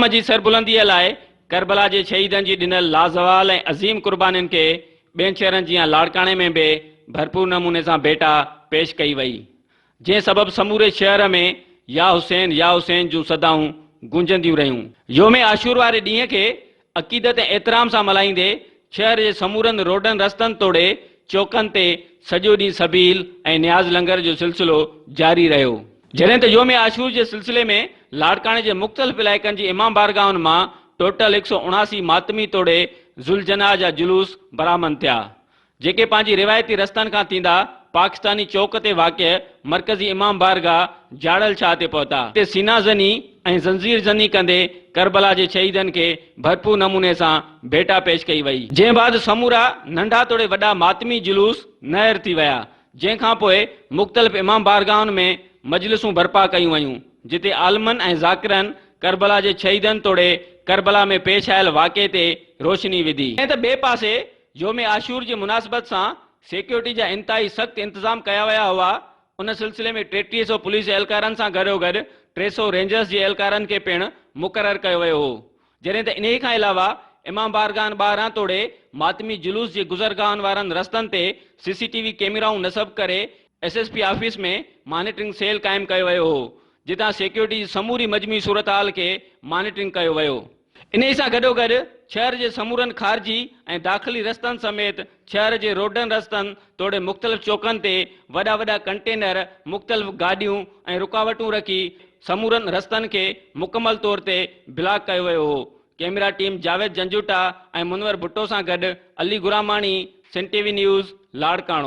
जी सरबुलंदीअ लाइ करबला जे शहीदनि जी ॾिनल लाज़वाल ऐं अज़ीम कुर्बानीनि खे ॿियनि शहरनि जीअं लाड़काणे में बि भरपूर नमूने सां भेटा पेश कई वई, जंहिं सबबि समूरे शहर में या हुसैन जूं सदाऊं गूंजंदियूं रहियूं। योम आशूर वारे ॾींहं खे अक़ीदत ऐं एतिराम सां मल्हाईंदे शहर जे समूरनि रोडनि रस्तनि तोड़े चौकनि ते सॼो ॾींहुं सबील ऐं न्याज़ लंगर जो सिलसिलो जारी रहियो। जॾहिं त योम आशूर जे सिलसिले में लाड़काणे जे मुख़्तलिफ़ इलाइक़नि जी इमाम बारगाहुनि मां टोटल 179 मातमी तोड़े ज़ुल्जना जा जुलूस बरामद थिया, जेके पंहिंजी रिवायती रस्तनि खां थींदा पाकिस्तानी चौक ते वाक़िअ मरकज़ी इमाम बारगाह जाड़ल शाह ते पहुता। ते सीना ज़नी ऐं ज़ंजीर ज़नी कंदे करबला जे शहीदनि खे भरपूर नमूने सां भेटा पेश कई वई, जंहिं बाद समूरा नंढा तोड़े वॾा मातमी जुलूस नहर थी विया, जंहिंखां पोइ मुख़्तलिफ़ इमाम बारगाहुनि में मजलिसूं बर्पा कयूं वयूं, जिते आलमनि ऐं ज़ाकिरनि करबला जे शहीदनि तोड़े करबला में पेश आयल वाक़े ते रोशनी विधी। ऐं त ॿिए पासे योम आशूर जी मुनासिबत सां सिक्योरिटी जा इंतहाई सख़्त इंतज़ाम कया विया हुआ। उन सिलसिले में 3300 पुलिस एहलकारनि सां गॾोगॾु 300 रेंजर्स जे एहलकारनि खे पिणु मुक़ररु कयो वियो हो। जॾहिं त इन खां अलावा इमाम बारगाहनि ॿाहिरां तोड़े मातमी जुलूस जे गुज़रगाहनि वारनि रस्तनि ते CCTV कैमराऊं नस्ब करे SSP ऑफिस में मॉनिटरिंग सेल क़ाइमु कयो वियो हो, जितां सिक्योरिटी जी समूरी मजमी सूरत हाल खे मॉनिटरिंग कयो वियो। इन सां गॾोगॾु शहर जे समूरनि ख़ारिजी ऐं दाख़िली रस्तनि समेत शहर जे रोडनि रस्तनि तोड़े मुख़्तलिफ़ चौकनि ते वॾा वॾा कंटेनर, मुख़्तलिफ़ गाॾियूं ऐं रुकावटूं रखी समूरनि रस्तनि खे मुकमल तौर ते ब्लॉक कयो वियो हो। कैमरा टीम जावेद जंजूटा ऐं मुनवर भुट्टो सां गॾु अली गुरामाणी, सन TV न्यूज़, लाड़काणो।